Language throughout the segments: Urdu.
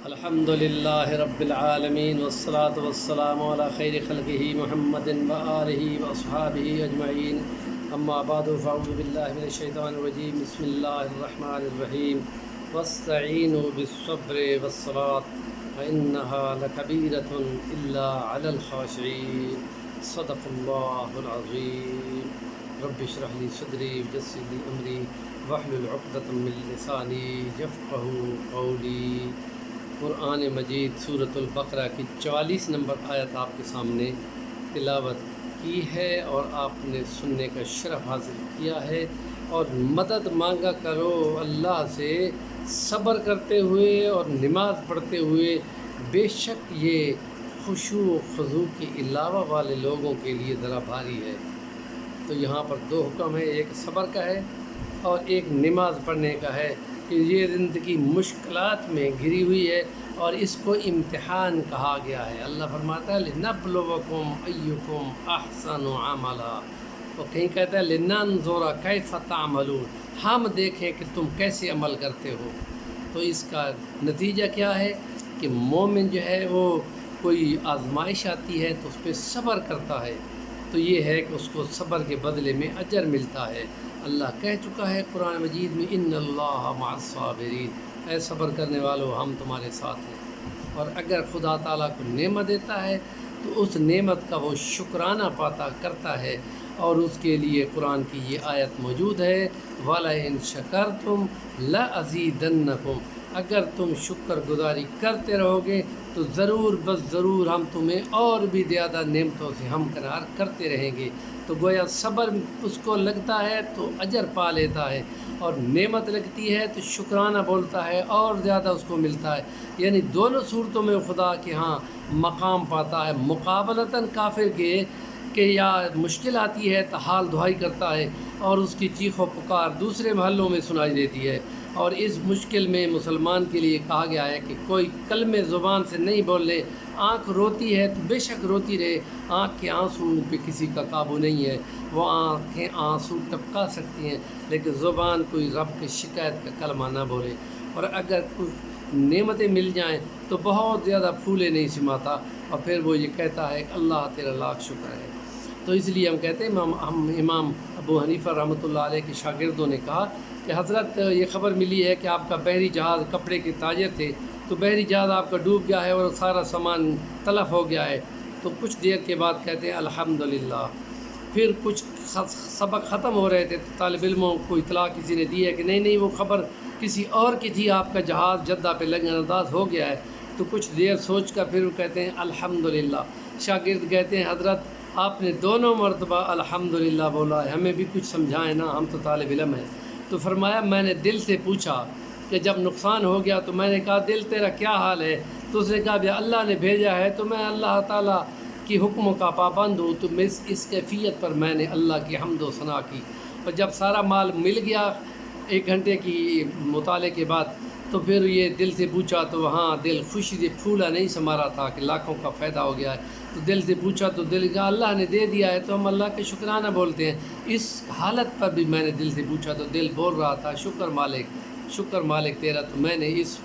الحمد للہ رب العالمین والصلاة والسلام علی خیر خلقہ محمد وآلہ واصحابہ اجمعین، اما بعد فاعوذ باللہ من الشیطان الرجیم، بسم اللہ الرحمن الرحیم، واستعینوا بالصبر والصلاة فإنها لکبیرۃ الا علی الخاشعین، صدق اللہ العظیم۔ رب اشرح لی صدری ویسر لی امری واحلل عقدۃ من لسانی یفقہوا قولی۔ قرآن مجید سورۃ البقرہ کی 44 نمبر آیت آپ کے سامنے تلاوت کی ہے اور آپ نے سننے کا شرف حاصل کیا ہے، اور مدد مانگا کرو اللہ سے صبر کرتے ہوئے اور نماز پڑھتے ہوئے، بے شک یہ خشوع و خضوع کے علاوہ والے لوگوں کے لیے ذرا بھاری ہے۔ تو یہاں پر دو حکم ہیں، ایک صبر کا ہے اور ایک نماز پڑھنے کا ہے، کہ یہ زندگی مشکلات میں گھری ہوئی ہے اور اس کو امتحان کہا گیا ہے۔ اللہ فرماتا ہے لِنَبْلُوَكُمْ أَيُّكُمْ أَحْسَنُ عَمَلًا، اور کہیں کہتا ہے لِنَنْظُرَ كَيْفَ تَعْمَلُونَ، ہم دیکھیں کہ تم کیسے عمل کرتے ہو۔ تو اس کا نتیجہ کیا ہے کہ مومن جو ہے وہ کوئی آزمائش آتی ہے تو اس پہ صبر کرتا ہے، تو یہ ہے کہ اس کو صبر کے بدلے میں اجر ملتا ہے۔ اللہ کہہ چکا ہے قرآن مجید میں ان اللہ مع الصابرین، اے صبر کرنے والو ہم تمہارے ساتھ ہیں۔ اور اگر خدا تعالیٰ کو نعمت دیتا ہے تو اس نعمت کا وہ شکرانہ پاتا کرتا ہے، اور اس کے لیے قرآن کی یہ آیت موجود ہے وَلَئِن شَكَرْتُمْ لَأَزِيدَنَّكُمْ، اگر تم شکر گزاری کرتے رہو گے تو ضرور بس ضرور ہم تمہیں اور بھی زیادہ نعمتوں سے ہمکنار کرتے رہیں گے۔ تو گویا صبر اس کو لگتا ہے تو اجر پا لیتا ہے، اور نعمت لگتی ہے تو شکرانہ بولتا ہے اور زیادہ اس کو ملتا ہے۔ یعنی دونوں صورتوں میں خدا کے ہاں مقام پاتا ہے، مقابلتاً کافر کے کہ یا مشکل آتی ہے تو حال دعائی کرتا ہے اور اس کی چیخ و پکار دوسرے محلوں میں سنائی دیتی ہے، اور اس مشکل میں مسلمان کے لیے کہا گیا ہے کہ کوئی کلمے زبان سے نہیں بول لے۔ آنکھ روتی ہے تو بے شک روتی رہے، آنکھ کے آنسو پہ کسی کا قابو نہیں ہے، وہ آنکھیں آنسو ٹپکا سکتی ہیں لیکن زبان کوئی رب کی شکایت کا کلمہ نہ بولے۔ اور اگر کچھ نعمتیں مل جائیں تو بہت زیادہ پھولے نہیں سماتا، اور پھر وہ یہ کہتا ہے کہ اللہ تیرا لاکھ شکر ہے۔ تو اس لیے ہم کہتے ہیں امام ابو حنیفہ رحمۃ اللہ علیہ کے شاگردوں نے کہا کہ حضرت یہ خبر ملی ہے کہ آپ کا بحری جہاز، کپڑے کے تاجر تھے، تو بحری جہاز آپ کا ڈوب گیا ہے اور سارا سامان تلف ہو گیا ہے۔ تو کچھ دیر کے بعد کہتے ہیں الحمدللہ۔ پھر کچھ سبق ختم ہو رہے تھے تو طالب علموں کو اطلاع کسی نے دی ہے کہ نہیں وہ خبر کسی اور کی تھی، آپ کا جہاز جدہ پہ لگن انداز ہو گیا ہے۔ تو کچھ دیر سوچ کر پھر وہ کہتے ہیں الحمدللہ۔ شاگرد کہتے ہیں حضرت آپ نے دونوں مرتبہ الحمدللہ بولا ہے، ہمیں بھی کچھ سمجھائیں نا، ہم تو طالب علم ہیں۔ تو فرمایا میں نے دل سے پوچھا کہ جب نقصان ہو گیا تو میں نے کہا دل تیرا کیا حال ہے؟ تو اس نے کہا بھی اللہ نے بھیجا ہے تو میں اللہ تعالیٰ کی حکموں کا پابند ہوں۔ تو اس کیفیت پر میں نے اللہ کی حمد و ثنا کی، اور جب سارا مال مل گیا 1 گھنٹے کی مطالعے کے بعد تو پھر یہ دل سے پوچھا تو وہاں دل خوشی سے پھولا نہیں سما رہا تھا کہ لاکھوں کا فائدہ ہو گیا ہے۔ تو دل سے پوچھا تو دل کہا اللہ نے دے دیا ہے تو ہم اللہ کے شکرانہ بولتے ہیں۔ اس حالت پر بھی میں نے دل سے پوچھا تو دل بول رہا تھا شکر مالک تیرا، تو میں نے اس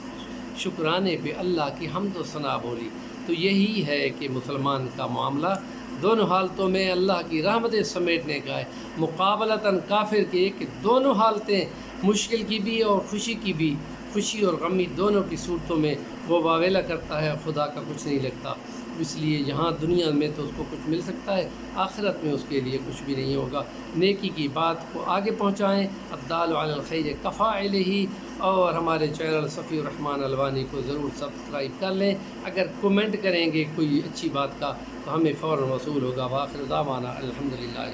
شکرانے پہ اللہ کی حمد و ثنا بولی۔ تو یہی ہے کہ مسلمان کا معاملہ دونوں حالتوں میں اللہ کی رحمتیں سمیٹنے کا ہے، مقابلتاً کافر کے کہ دونوں حالتیں مشکل کی بھی اور خوشی کی بھی، خوشی اور غمی دونوں کی صورتوں میں وہ واویلا کرتا ہے، خدا کا کچھ نہیں لگتا۔ اس لیے یہاں دنیا میں تو اس کو کچھ مل سکتا ہے، آخرت میں اس کے لیے کچھ بھی نہیں ہوگا۔ نیکی کی بات کو آگے پہنچائیں، الدال علی الخیر کفاعلہ، اور ہمارے چینل صفی الرحمن الوانی کو ضرور سبسکرائب کر لیں۔ اگر کومنٹ کریں گے کوئی اچھی بات کا تو ہمیں فوراً وصول ہوگا۔ وآخر دعوانا الحمدللہ۔